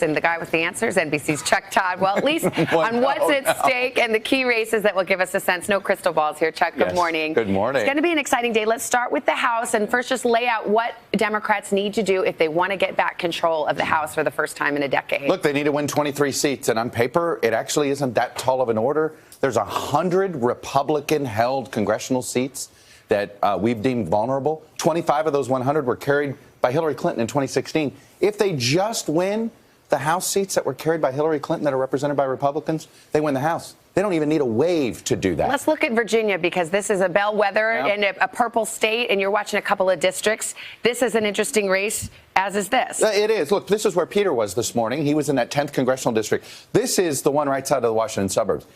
And the guy with the answers, NBC's Chuck Todd. Well, at least on what's at stake and the key races that will give us a sense. No crystal balls here, Chuck. Good morning. Good morning. It's going to be an exciting day. Let's start with the House and first just lay out what Democrats need to do if they want to get back control of the House for the first time in a decade. Look, they need to win 23 seats, and on paper, it actually isn't that tall of an order. There's 100 Republican-held congressional seats that we've deemed vulnerable. 25 of those 100 were carried by Hillary Clinton in 2016. If they just win the House seats that were carried by Hillary Clinton that are represented by Republicans, they win the House. They don't even need a wave to do that. Let's look at Virginia, because this is a bellwether and a purple state, and you're watching a couple of districts. This is an interesting race, as is this. It is. Look, this is where Peter was this morning. He was in that 10th congressional district. This is the one right side of the Washington suburbs.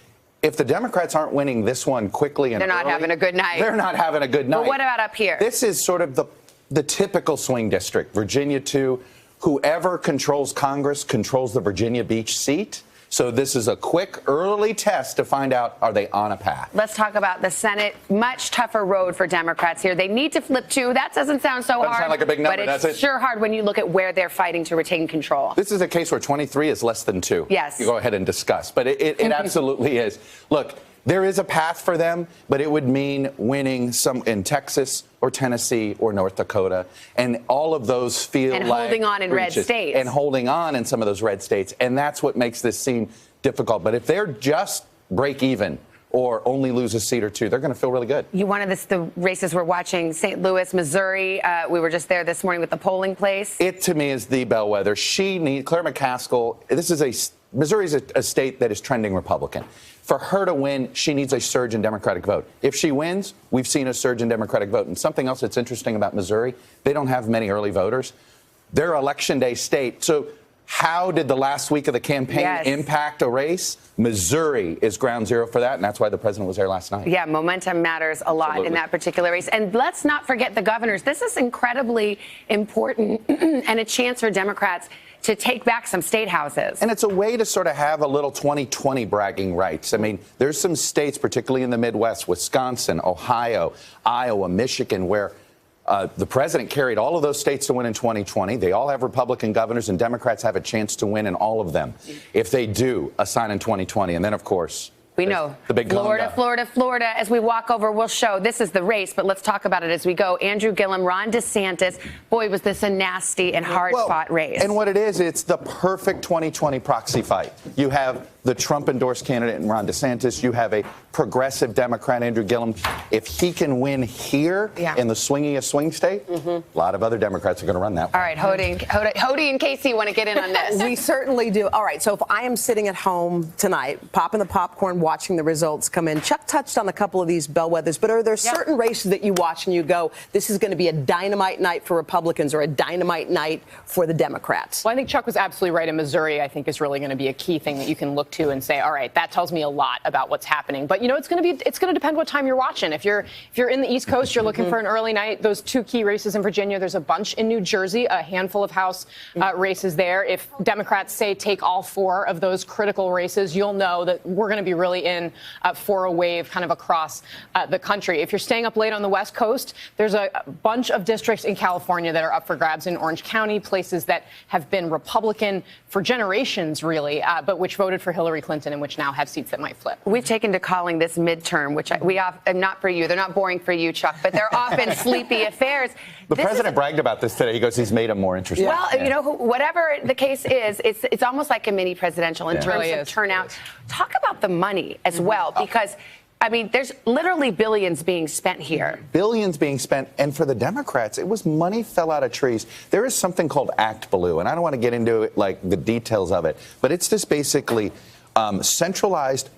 If the Democrats aren't winning this one quickly and they're not having a good night. They're not having a good night. But what about up here? This is sort of the typical swing district. Virginia 2. Whoever controls Congress controls the Virginia Beach seat. So this is a quick, early test to find out, are they on a path? Let's talk about the Senate. Much tougher road for Democrats here. They need to flip two. That doesn't sound so hard. Doesn't sound like a big number, but it's sure hard when you look at where they're fighting to retain control. This is a case where 23 is less than 2. Yes. You go ahead and discuss. But it absolutely is. Look, there is a path for them, but it would mean winning some in Texas or Tennessee or North Dakota. And all of those feel and like holding on in red states. And holding on in some of those red states. And that's what makes this seem difficult. But if they're just break even or only lose a seat or two, they're going to feel really good. One of the races we're watching, St. Louis, Missouri. We were just there this morning with the polling place. It, to me, is the bellwether. Claire McCaskill, Missouri is a state that is trending Republican. For her to win, she needs a surge in Democratic vote. If she wins, we've seen a surge in Democratic vote. And something else that's interesting about Missouri, they don't have many early voters. They're election day state. So how did the last week of the campaign impact a race? Missouri is ground zero for that, and that's why the president was there last night. Yeah, momentum matters a lot in that particular race. And let's not forget the governors. This is incredibly important and a chance for Democrats to take back some state houses. And it's a way to sort of have a little 2020 bragging rights. I mean, there's some states, particularly in the Midwest, Wisconsin, Ohio, Iowa, Michigan, where the president carried all of those states to win in 2020. They all have Republican governors, and Democrats have a chance to win in all of them if they do assign in 2020. And then, of course, we know the big Florida. As we walk over, we'll show this is the race, but let's talk about it as we go. Andrew Gillum, Ron DeSantis. Boy, was this a nasty and hard-fought race. And what it is, it's the perfect 2020 proxy fight. You have the Trump-endorsed candidate in Ron DeSantis. You have a progressive Democrat, Andrew Gillum. If he can win here in the swingiest swing state, a lot of other Democrats are going to run that way. All right, Hody and Kasie want to get in on this. We certainly do. All right, so if I am sitting at home tonight, popping the popcorn, watching the results come in, Chuck touched on a couple of these bellwethers, but are there certain races that you watch and you go, this is going to be a dynamite night for Republicans or a dynamite night for the Democrats? Well, I think Chuck was absolutely right. In Missouri, I think is really going to be a key thing that you can look to and say, all right, that tells me a lot about what's happening. But, you know, it's going to depend what time you're watching. If you're in the East Coast, you're looking for an early night. Those two key races in Virginia, there's a bunch in New Jersey, a handful of House races there. If Democrats say take all 4 of those critical races, you'll know that we're going to be really in for a wave kind of across the country. If you're staying up late on the West Coast, there's a bunch of districts in California that are up for grabs in Orange County, places that have been Republican for generations, really, but which voted for Hillary Clinton and which now have seats that might flip. We've taken to calling this midterm, which not for you. They're not boring for you, Chuck, but they're often sleepy affairs. The president bragged about this today. He goes, he's made them more interesting. Well, you know, whatever the case is, it's almost like a mini presidential in terms of turnout. Talk about the money as well, because I mean, there's literally billions being spent here. Billions being spent. And for the Democrats, it was money fell out of trees. There is something called Act Blue, and I don't want to get into it, like the details of it, but it's this basically centralized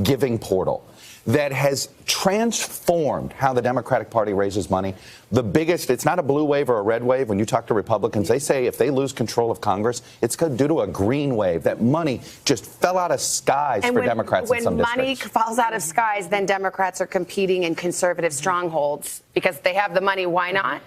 giving portal that has transformed how the Democratic Party raises money. The biggest, it's not a blue wave or a red wave. When you talk to Republicans, they say if they lose control of Congress, it's due to a green wave. That money just fell out of skies for Democrats in some districts. When money falls out of skies, then Democrats are competing in conservative strongholds because they have the money. Why not?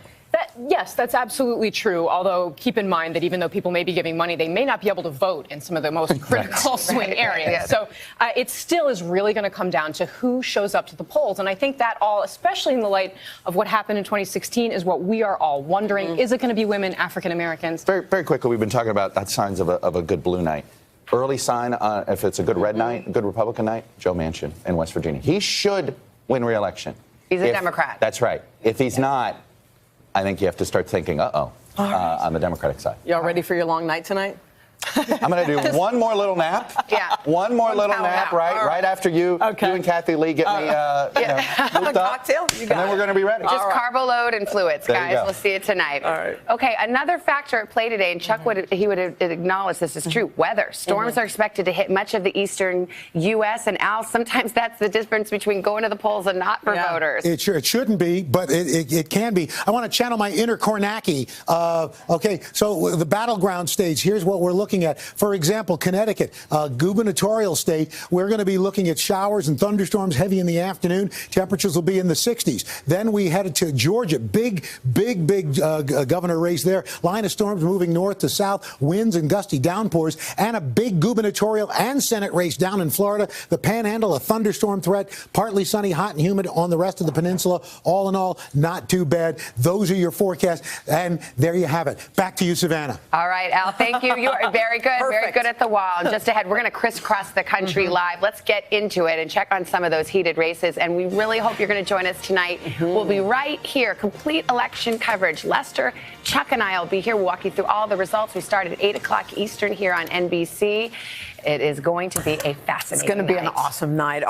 Yes, that's absolutely true. Although keep in mind that even though people may be giving money, they may not be able to vote in some of the most critical swing areas. Yeah. So it still is really going to come down to who shows up to the polls. And I think that all, especially in the light of what happened in 2016, is what we are all wondering. Is it going to be women, African Americans? Very, very quickly, we've been talking about signs of a good blue night. Early sign, if it's a good red night, a good Republican night, Joe Manchin in West Virginia. He should win re-election. He's a Democrat. That's right. If he's not, I think you have to start thinking, on the Democratic side. Y'all ready for your long night tonight? I'm going to do one more little nap. Yeah. One more little power nap, nap. right after you and Kathy Lee get me looped up. Cocktail? You And got then it. we're going to be ready. Just carbo load and fluids, There you guys. go. We'll see you tonight. All right. Okay, another factor at play today, and Chuck would acknowledge this is true. Weather. Storms are expected to hit much of the eastern U.S. And Al, sometimes that's the difference between going to the polls and not for voters. It shouldn't be, but it can be. I want to channel my inner Kornacki. Okay, so the battleground states, here's what we're looking at. For example, Connecticut, gubernatorial state, we're going to be looking at showers and thunderstorms heavy in the afternoon. Temperatures will be in the 60s. Then we headed to Georgia. Big governor race there. Line of storms moving north to south, winds and gusty downpours, and a big gubernatorial and Senate race down in Florida. The Panhandle, a thunderstorm threat, partly sunny, hot and humid on the rest of the peninsula. All in all, not too bad. Those are your forecasts. And there you have it. Back to you, Savannah. All right, Al, thank you. You are very good, very good at the wall. Just ahead, we're going to crisscross the country live. Let's get into it and check on some of those heated races. And we really hope you're going to join us tonight. We'll be right here. Complete election coverage. Lester, Chuck, and I will be here. We'll walk you through all the results. We start at 8 o'clock Eastern here on NBC. It is going to be a fascinating It's going to be night. an awesome night.